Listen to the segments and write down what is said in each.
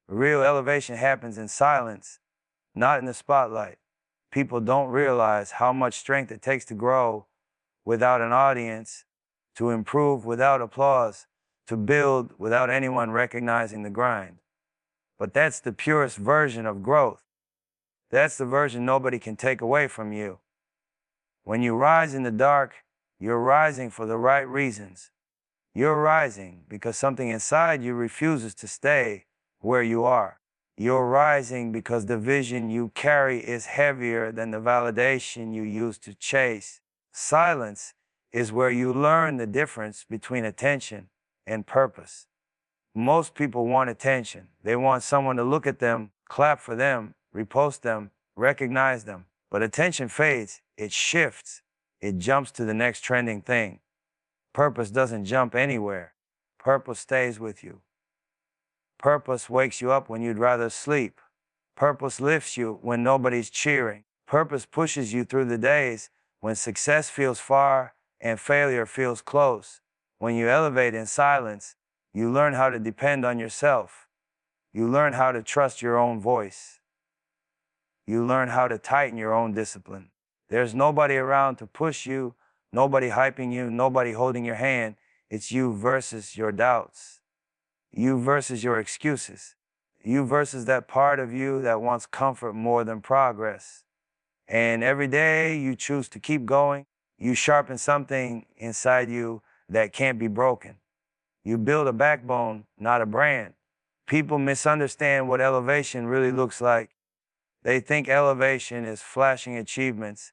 Real elevation happens in silence, not in the spotlight. People don't realize how much strength it takes to grow without an audience, to improve without applause, to build without anyone recognizing the grind. But that's the purest version of growth. That's the version nobody can take away from you. When you rise in the dark, you're rising for the right reasons. You're rising because something inside you refuses to stay where you are. You're rising because the vision you carry is heavier than the validation you used to chase. Silence is where you learn the difference between attention and purpose. Most people want attention. They want someone to look at them, clap for them, repost them, recognize them. But attention fades, it shifts, it jumps to the next trending thing. Purpose doesn't jump anywhere. Purpose stays with you. Purpose wakes you up when you'd rather sleep. Purpose lifts you when nobody's cheering. Purpose pushes you through the days when success feels far and failure feels close. When you elevate in silence, you learn how to depend on yourself. You learn how to trust your own voice. You learn how to tighten your own discipline. There's nobody around to push you, nobody hyping you, nobody holding your hand. It's you versus your doubts. You versus your excuses. You versus that part of you that wants comfort more than progress. And every day you choose to keep going, you sharpen something inside you that can't be broken. You build a backbone, not a brand. People misunderstand what elevation really looks like. They think elevation is flashing achievements,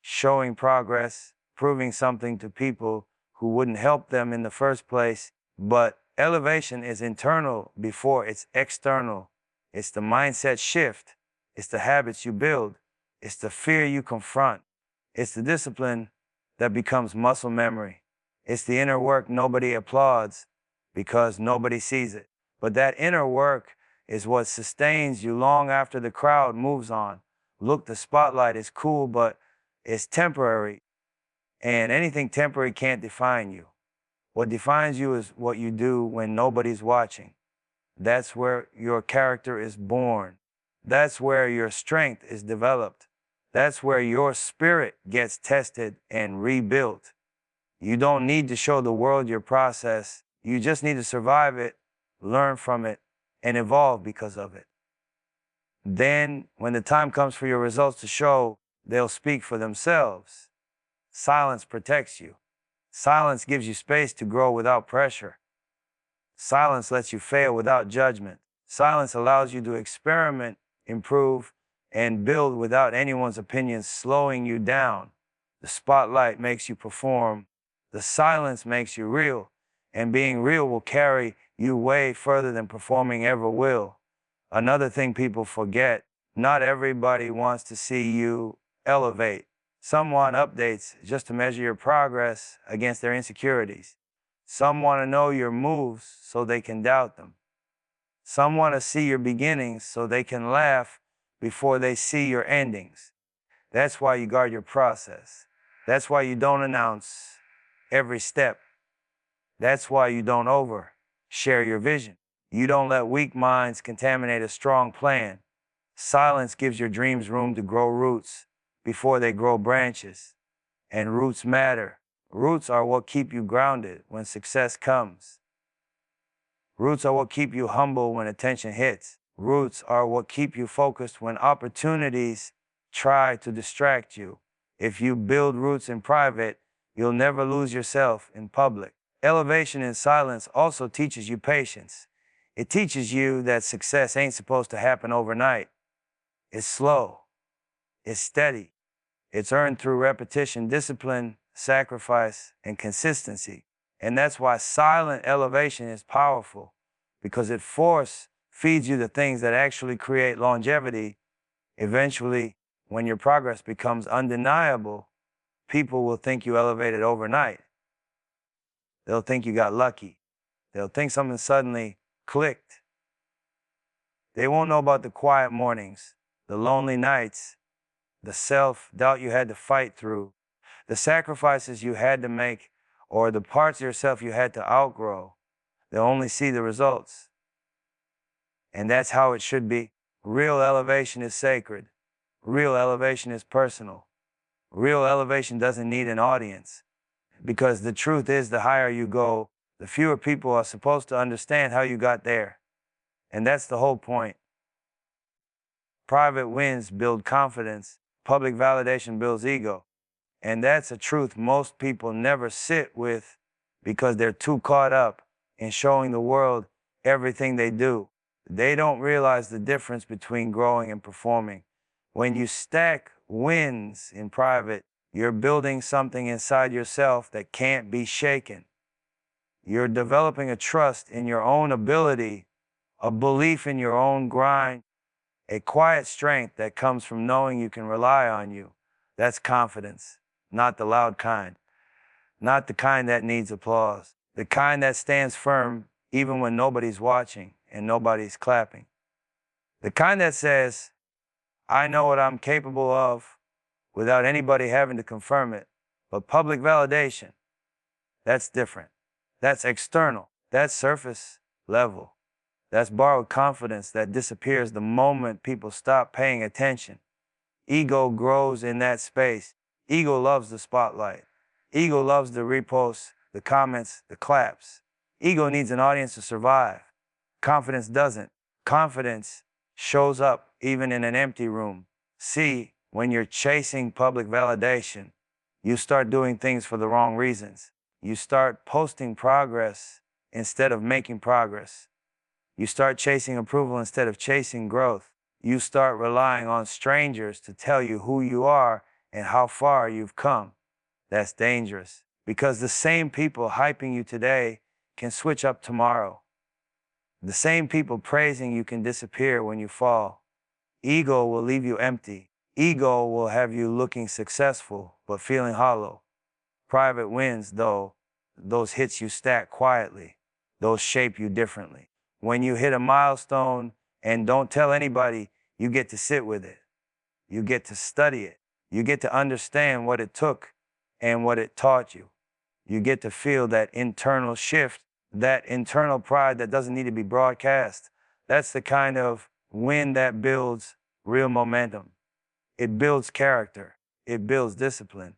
showing progress, proving something to people who wouldn't help them in the first place. But elevation is internal before it's external. It's the mindset shift. It's the habits you build. It's the fear you confront. It's the discipline that becomes muscle memory. It's the inner work nobody applauds because nobody sees it. But that inner work is what sustains you long after the crowd moves on. Look, the spotlight is cool, but it's temporary. And anything temporary can't define you. What defines you is what you do when nobody's watching. That's where your character is born. That's where your strength is developed. That's where your spirit gets tested and rebuilt. You don't need to show the world your process. You just need to survive it, learn from it, and evolve because of it. Then, when the time comes for your results to show, they'll speak for themselves. Silence protects you. Silence gives you space to grow without pressure. Silence lets you fail without judgment. Silence allows you to experiment, improve, and build without anyone's opinions slowing you down. The spotlight makes you perform. The silence makes you real. And being real will carry you way further than performing ever will. Another thing people forget, not everybody wants to see you elevate. Some want updates just to measure your progress against their insecurities. Some want to know your moves so they can doubt them. Some want to see your beginnings so they can laugh before they see your endings. That's why you guard your process. That's why you don't announce every step. That's why you don't overshare your vision. You don't let weak minds contaminate a strong plan. Silence gives your dreams room to grow roots before they grow branches. And roots matter. Roots are what keep you grounded when success comes. Roots are what keep you humble when attention hits. Roots are what keep you focused when opportunities try to distract you. If you build roots in private, you'll never lose yourself in public. Elevation in silence also teaches you patience. It teaches you that success ain't supposed to happen overnight. It's slow. It's steady. It's earned through repetition, discipline, sacrifice, and consistency. And that's why silent elevation is powerful, because it force feeds you the things that actually create longevity. Eventually, when your progress becomes undeniable, people will think you elevated overnight. They'll think you got lucky. They'll think something suddenly clicked. They won't know about the quiet mornings, the lonely nights, the self-doubt you had to fight through, the sacrifices you had to make, or the parts of yourself you had to outgrow. They'll only see the results. And that's how it should be. Real elevation is sacred. Real elevation is personal. Real elevation doesn't need an audience. Because the truth is, the higher you go, the fewer people are supposed to understand how you got there. And that's the whole point. Private wins build confidence. Public validation builds ego. And that's a truth most people never sit with because they're too caught up in showing the world everything they do. They don't realize the difference between growing and performing. When you stack wins in private, you're building something inside yourself that can't be shaken. You're developing a trust in your own ability, a belief in your own grind, a quiet strength that comes from knowing you can rely on you. That's confidence, not the loud kind, not the kind that needs applause, the kind that stands firm even when nobody's watching and nobody's clapping. The kind that says, I know what I'm capable of without anybody having to confirm it. But public validation, that's different. That's external. That's surface level. That's borrowed confidence that disappears the moment people stop paying attention. Ego grows in that space. Ego loves the spotlight. Ego loves the reposts, the comments, the claps. Ego needs an audience to survive. Confidence doesn't. Confidence shows up even in an empty room. See, when you're chasing public validation, you start doing things for the wrong reasons. You start posting progress instead of making progress. You start chasing approval instead of chasing growth. You start relying on strangers to tell you who you are and how far you've come. That's dangerous because the same people hyping you today can switch up tomorrow. The same people praising you can disappear when you fall. Ego will leave you empty. Ego will have you looking successful but feeling hollow. Private wins, though, those hits you stack quietly. Those shape you differently. When you hit a milestone and don't tell anybody, you get to sit with it. You get to study it. You get to understand what it took and what it taught you. You get to feel that internal shift, that internal pride that doesn't need to be broadcast. That's the kind of win that builds real momentum. It builds character. It builds discipline.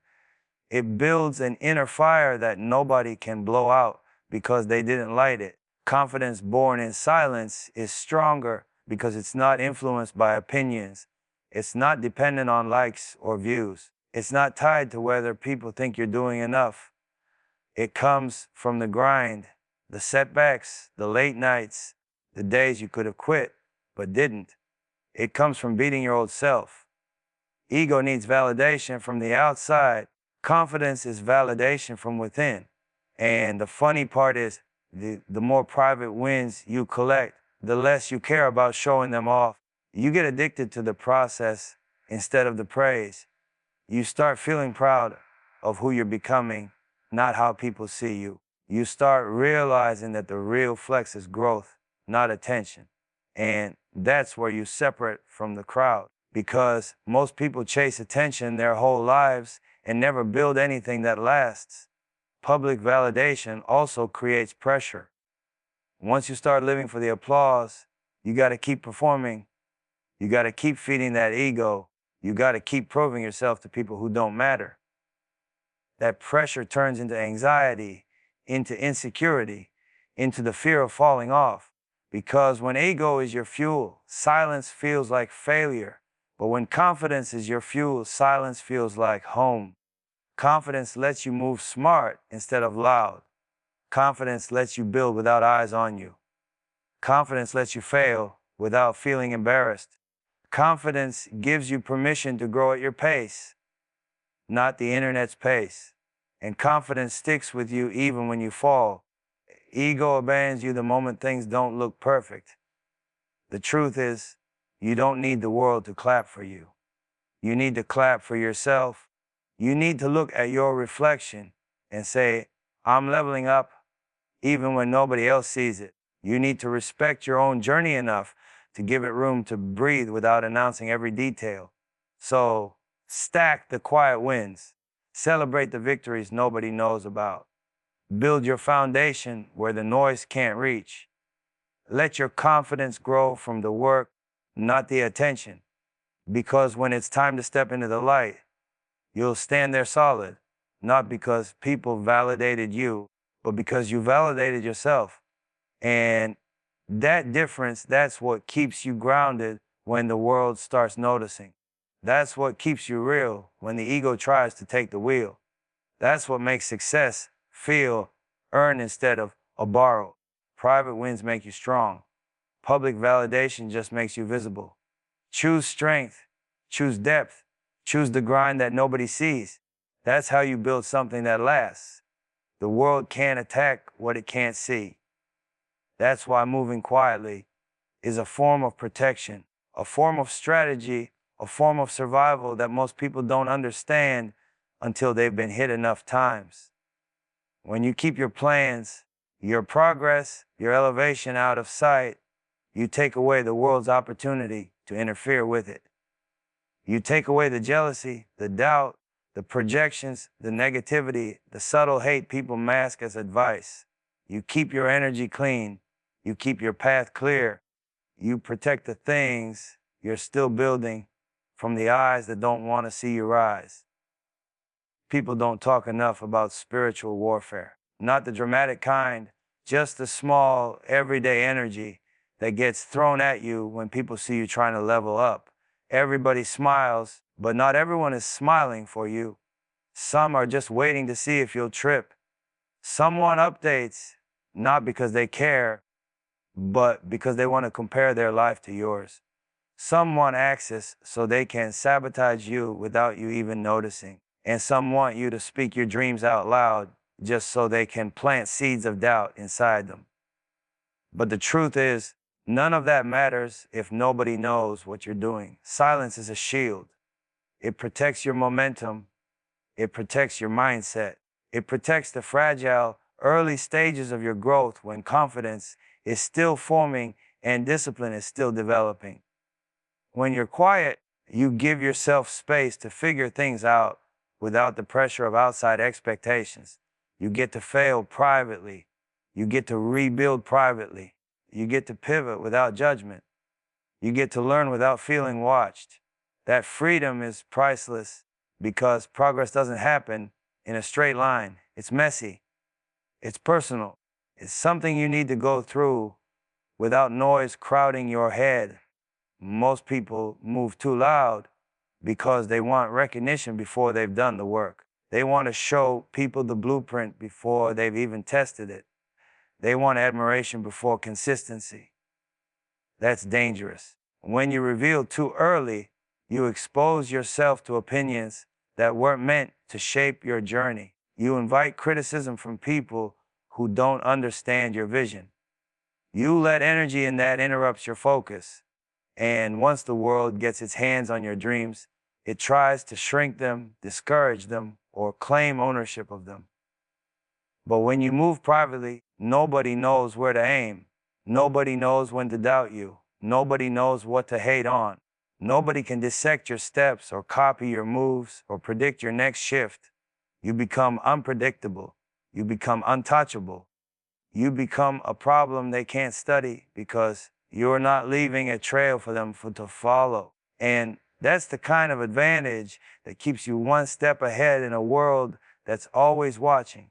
It builds an inner fire that nobody can blow out because they didn't light it. Confidence born in silence is stronger because it's not influenced by opinions. It's not dependent on likes or views. It's not tied to whether people think you're doing enough. It comes from the grind, the setbacks, the late nights, the days you could have quit but didn't. It comes from beating your old self. Ego needs validation from the outside. Confidence is validation from within. And the funny part is, the more private wins you collect, the less you care about showing them off. You get addicted to the process instead of the praise. You start feeling proud of who you're becoming, not how people see you. You start realizing that the real flex is growth, not attention. And that's where you separate from the crowd. Because most people chase attention their whole lives and never build anything that lasts. Public validation also creates pressure. Once you start living for the applause, you got to keep performing. You got to keep feeding that ego. You got to keep proving yourself to people who don't matter. That pressure turns into anxiety, into insecurity, into the fear of falling off. Because when ego is your fuel, silence feels like failure. But when confidence is your fuel, silence feels like home. Confidence lets you move smart instead of loud. Confidence lets you build without eyes on you. Confidence lets you fail without feeling embarrassed. Confidence gives you permission to grow at your pace, not the internet's pace. And confidence sticks with you even when you fall. Ego abandons you the moment things don't look perfect. The truth is, you don't need the world to clap for you. You need to clap for yourself. You need to look at your reflection and say, I'm leveling up even when nobody else sees it. You need to respect your own journey enough to give it room to breathe without announcing every detail. So, stack the quiet wins. Celebrate the victories nobody knows about. Build your foundation where the noise can't reach. Let your confidence grow from the work, not the attention. Because when it's time to step into the light, you'll stand there solid, not because people validated you, but because you validated yourself. And that difference, that's what keeps you grounded when the world starts noticing. That's what keeps you real when the ego tries to take the wheel. That's what makes success feel earned instead of a borrowed. Private wins make you strong. Public validation just makes you visible. Choose strength, choose depth, choose the grind that nobody sees. That's how you build something that lasts. The world can't attack what it can't see. That's why moving quietly is a form of protection, a form of strategy, a form of survival that most people don't understand until they've been hit enough times. When you keep your plans, your progress, your elevation out of sight, you take away the world's opportunity to interfere with it. You take away the jealousy, the doubt, the projections, the negativity, the subtle hate people mask as advice. You keep your energy clean. You keep your path clear. You protect the things you're still building from the eyes that don't want to see you rise. People don't talk enough about spiritual warfare. Not the dramatic kind, just the small, everyday energy that gets thrown at you when people see you trying to level up. Everybody smiles, but not everyone is smiling for you. Some are just waiting to see if you'll trip. Someone updates, not because they care, but because they want to compare their life to yours. Some want access so they can sabotage you without you even noticing. And some want you to speak your dreams out loud just so they can plant seeds of doubt inside them. But the truth is, none of that matters if nobody knows what you're doing. Silence is a shield. It protects your momentum. It protects your mindset. It protects the fragile, early stages of your growth when confidence is still forming and discipline is still developing. When you're quiet, you give yourself space to figure things out without the pressure of outside expectations. You get to fail privately. You get to rebuild privately. You get to pivot without judgment. You get to learn without feeling watched. That freedom is priceless because progress doesn't happen in a straight line. It's messy. It's personal. It's something you need to go through without noise crowding your head. Most people move too loud because they want recognition before they've done the work. They want to show people the blueprint before they've even tested it. They want admiration before consistency. That's dangerous. When you reveal too early, you expose yourself to opinions that weren't meant to shape your journey. You invite criticism from people who don't understand your vision. You let energy in that interrupts your focus. And once the world gets its hands on your dreams, it tries to shrink them, discourage them, or claim ownership of them. But when you move privately, nobody knows where to aim. Nobody knows when to doubt you. Nobody knows what to hate on. Nobody can dissect your steps or copy your moves or predict your next shift. You become unpredictable. You become untouchable. You become a problem they can't study because you're not leaving a trail for them to follow. And that's the kind of advantage that keeps you one step ahead in a world that's always watching.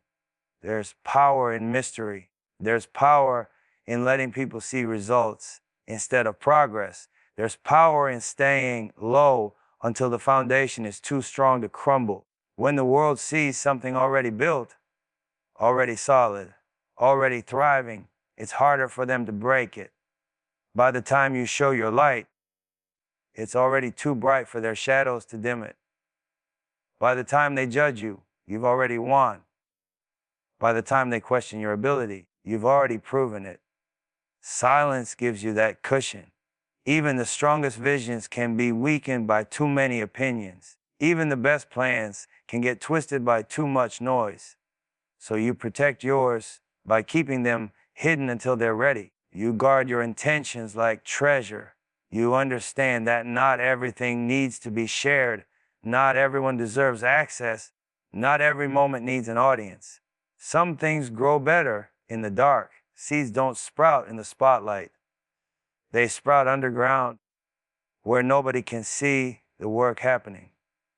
There's power in mystery. There's power in letting people see results instead of progress. There's power in staying low until the foundation is too strong to crumble. When the world sees something already built, already solid, already thriving, it's harder for them to break it. By the time you show your light, it's already too bright for their shadows to dim it. By the time they judge you, you've already won. By the time they question your ability, you've already proven it. Silence gives you that cushion. Even the strongest visions can be weakened by too many opinions. Even the best plans can get twisted by too much noise. So you protect yours by keeping them hidden until they're ready. You guard your intentions like treasure. You understand that not everything needs to be shared. Not everyone deserves access. Not every moment needs an audience. Some things grow better in the dark. Seeds don't sprout in the spotlight. They sprout underground where nobody can see the work happening.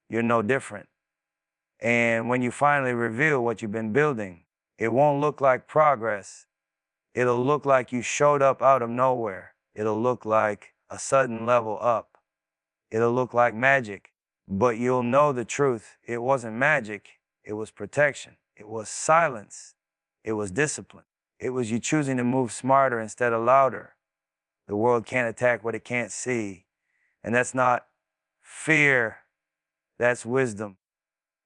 You're no different. And when you finally reveal what you've been building, it won't look like progress. It'll look like you showed up out of nowhere. It'll look like a sudden level up. It'll look like magic. But you'll know the truth. It wasn't magic. It was protection. It was silence. It was discipline. It was you choosing to move smarter instead of louder. The world can't attack what it can't see. And that's not fear. That's wisdom.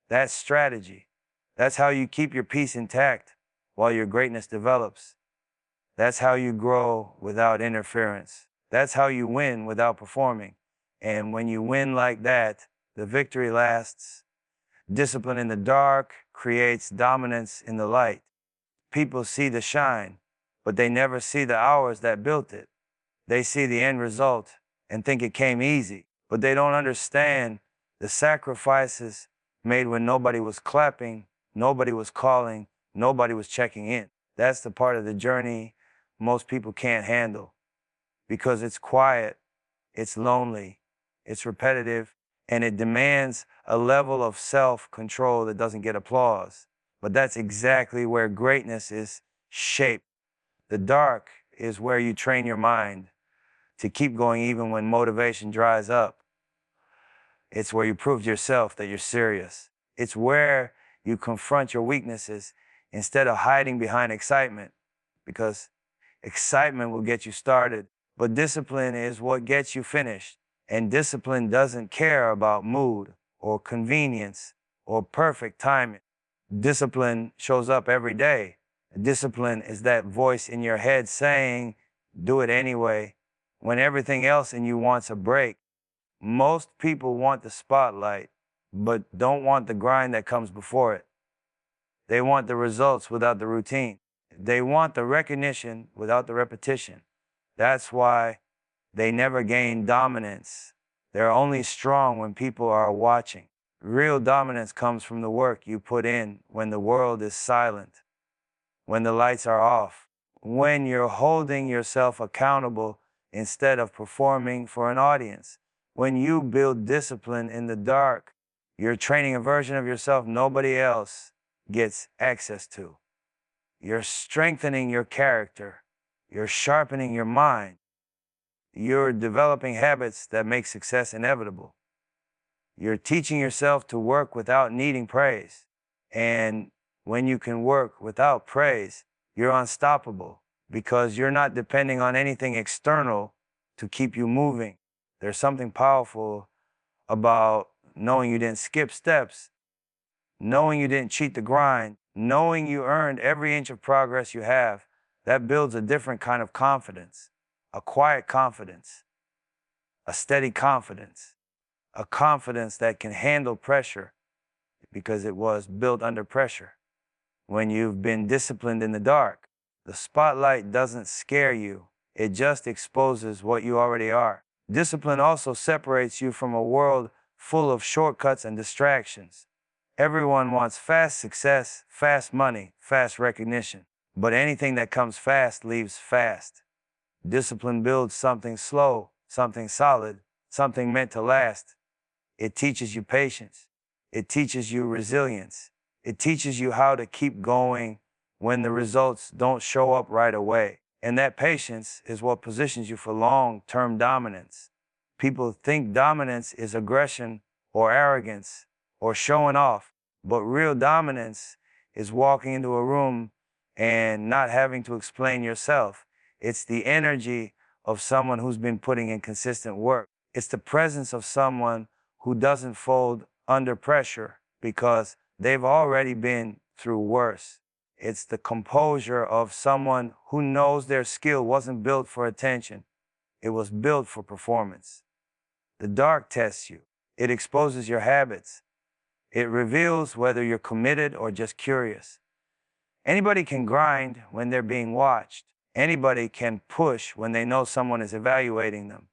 That's strategy. That's how you keep your peace intact while your greatness develops. That's how you grow without interference. That's how you win without performing. And when you win like that, the victory lasts. Discipline in the dark creates dominance in the light. People see the shine, but they never see the hours that built it. They see the end result and think it came easy, but they don't understand the sacrifices made when nobody was clapping, nobody was calling, nobody was checking in. That's the part of the journey most people can't handle because it's quiet, it's lonely, it's repetitive, and it demands a level of self-control that doesn't get applause. But that's exactly where greatness is shaped. The dark is where you train your mind to keep going even when motivation dries up. It's where you prove to yourself that you're serious. It's where you confront your weaknesses instead of hiding behind excitement, because excitement will get you started, but discipline is what gets you finished. And discipline doesn't care about mood or convenience or perfect timing. Discipline shows up every day. Discipline is that voice in your head saying, do it anyway, when everything else in you wants a break. Most people want the spotlight, but don't want the grind that comes before it. They want the results without the routine. They want the recognition without the repetition. That's why they never gain dominance. They're only strong when people are watching. Real dominance comes from the work you put in when the world is silent, when the lights are off, when you're holding yourself accountable instead of performing for an audience. When you build discipline in the dark, you're training a version of yourself nobody else gets access to. You're strengthening your character. You're sharpening your mind. You're developing habits that make success inevitable. You're teaching yourself to work without needing praise. And when you can work without praise, you're unstoppable because you're not depending on anything external to keep you moving. There's something powerful about knowing you didn't skip steps, knowing you didn't cheat the grind, knowing you earned every inch of progress you have. That builds a different kind of confidence, a quiet confidence, a steady confidence, a confidence that can handle pressure because it was built under pressure. When you've been disciplined in the dark, the spotlight doesn't scare you. It just exposes what you already are. Discipline also separates you from a world full of shortcuts and distractions. Everyone wants fast success, fast money, fast recognition. But anything that comes fast leaves fast. Discipline builds something slow, something solid, something meant to last. It teaches you patience. It teaches you resilience. It teaches you how to keep going when the results don't show up right away. And that patience is what positions you for long-term dominance. People think dominance is aggression or arrogance or showing off, but real dominance is walking into a room and not having to explain yourself. It's the energy of someone who's been putting in consistent work. It's the presence of someone who doesn't fold under pressure because they've already been through worse. It's the composure of someone who knows their skill wasn't built for attention. It was built for performance. The dark tests you. It exposes your habits. It reveals whether you're committed or just curious. Anybody can grind when they're being watched. Anybody can push when they know someone is evaluating them.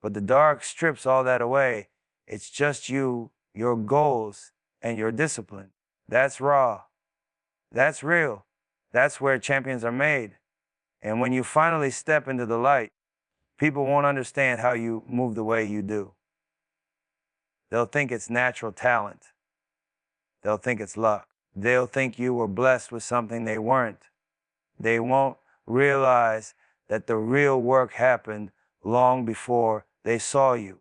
But the dark strips all that away. It's just you, your goals, and your discipline. That's raw. That's real. That's where champions are made. And when you finally step into the light, people won't understand how you move the way you do. They'll think it's natural talent. They'll think it's luck. They'll think you were blessed with something they weren't. They won't realize that the real work happened long before they saw you.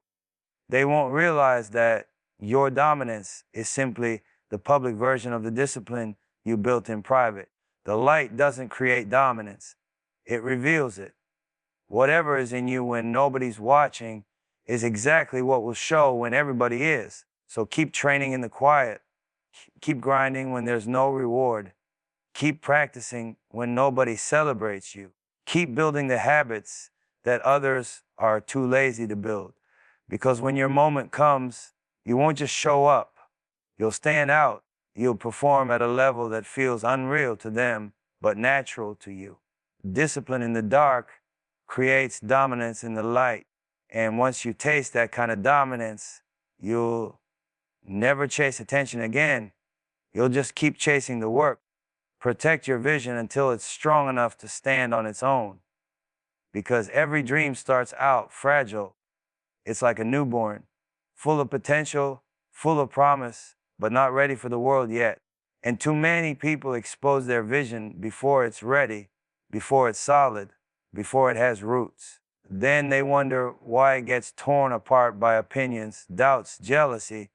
They won't realize that your dominance is simply the public version of the discipline you built in private. The light doesn't create dominance, it reveals it. Whatever is in you when nobody's watching is exactly what will show when everybody is. So keep training in the quiet. Keep grinding when there's no reward. Keep practicing when nobody celebrates you. Keep building the habits that others are too lazy to build. Because when your moment comes, you won't just show up. You'll stand out. You'll perform at a level that feels unreal to them, but natural to you. Discipline in the dark creates dominance in the light. And once you taste that kind of dominance, you'll never chase attention again. You'll just keep chasing the work. Protect your vision until it's strong enough to stand on its own. Because every dream starts out fragile. It's like a newborn, full of potential, full of promise, but not ready for the world yet. And too many people expose their vision before it's ready, before it's solid, before it has roots. Then they wonder why it gets torn apart by opinions, doubts, jealousy,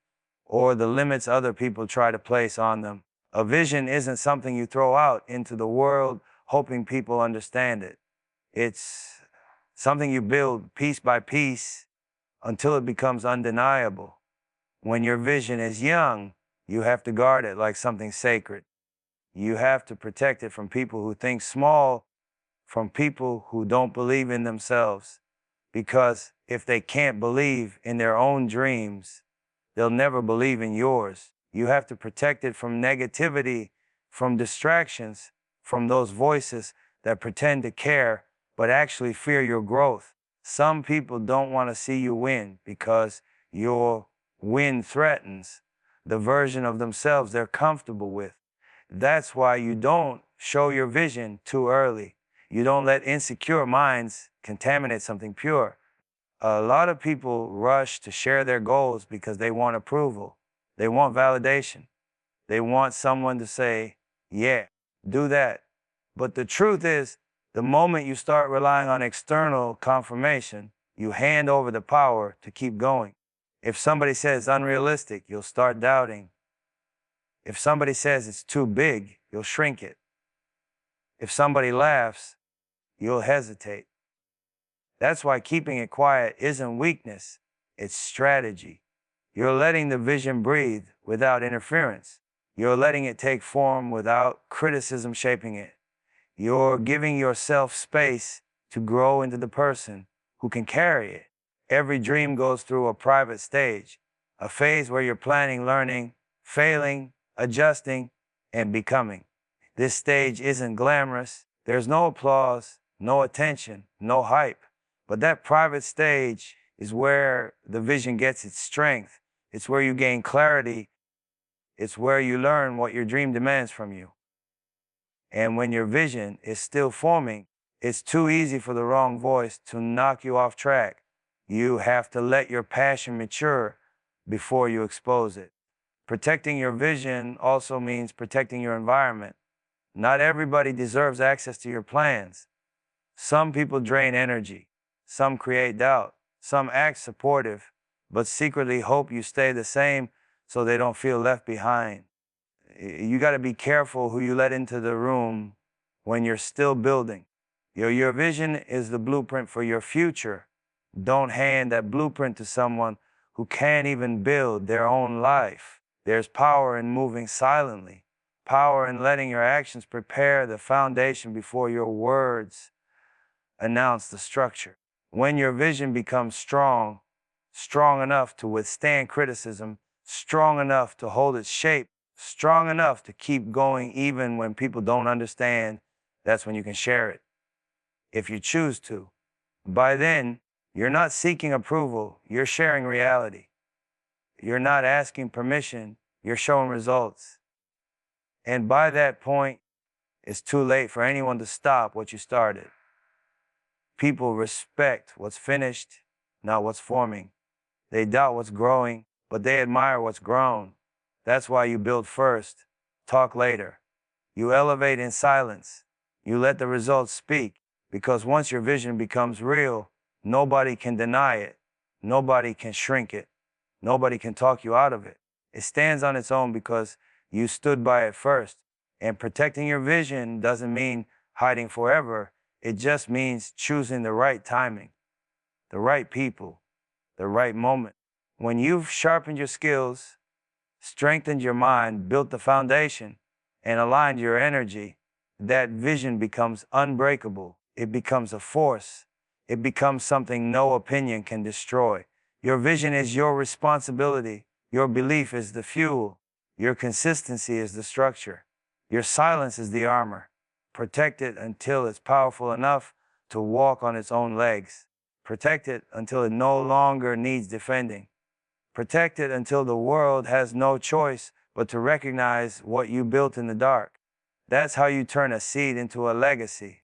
or the limits other people try to place on them. A vision isn't something you throw out into the world hoping people understand it. It's something you build piece by piece until it becomes undeniable. When your vision is young, you have to guard it like something sacred. You have to protect it from people who think small, from people who don't believe in themselves. Because if they can't believe in their own dreams, they'll never believe in yours. You have to protect it from negativity, from distractions, from those voices that pretend to care but actually fear your growth. Some people don't want to see you win because your win threatens the version of themselves they're comfortable with. That's why you don't show your vision too early. You don't let insecure minds contaminate something pure. A lot of people rush to share their goals because they want approval. They want validation. They want someone to say, yeah, do that. But the truth is, the moment you start relying on external confirmation, you hand over the power to keep going. If somebody says unrealistic, you'll start doubting. If somebody says it's too big, you'll shrink it. If somebody laughs, you'll hesitate. That's why keeping it quiet isn't weakness, it's strategy. You're letting the vision breathe without interference. You're letting it take form without criticism shaping it. You're giving yourself space to grow into the person who can carry it. Every dream goes through a private stage, a phase where you're planning, learning, failing, adjusting, and becoming. This stage isn't glamorous. There's no applause, no attention, no hype. But that private stage is where the vision gets its strength. It's where you gain clarity. It's where you learn what your dream demands from you. And when your vision is still forming, it's too easy for the wrong voice to knock you off track. You have to let your passion mature before you expose it. Protecting your vision also means protecting your environment. Not everybody deserves access to your plans. Some people drain energy. Some create doubt. Some act supportive, but secretly hope you stay the same so they don't feel left behind. You got to be careful who you let into the room when you're still building. Your vision is the blueprint for your future. Don't hand that blueprint to someone who can't even build their own life. There's power in moving silently, power in letting your actions prepare the foundation before your words announce the structure. When your vision becomes strong, strong enough to withstand criticism, strong enough to hold its shape, strong enough to keep going even when people don't understand, that's when you can share it, if you choose to. By then, you're not seeking approval, you're sharing reality. You're not asking permission, you're showing results. And by that point, it's too late for anyone to stop what you started. People respect what's finished, not what's forming. They doubt what's growing, but they admire what's grown. That's why you build first, talk later. You elevate in silence. You let the results speak, because once your vision becomes real, nobody can deny it. Nobody can shrink it. Nobody can talk you out of it. It stands on its own because you stood by it first. And protecting your vision doesn't mean hiding forever. It just means choosing the right timing, the right people, the right moment. When you've sharpened your skills, strengthened your mind, built the foundation, and aligned your energy, that vision becomes unbreakable. It becomes a force. It becomes something no opinion can destroy. Your vision is your responsibility. Your belief is the fuel. Your consistency is the structure. Your silence is the armor. Protect it until it's powerful enough to walk on its own legs. Protect it until it no longer needs defending. Protect it until the world has no choice but to recognize what you built in the dark. That's how you turn a seed into a legacy.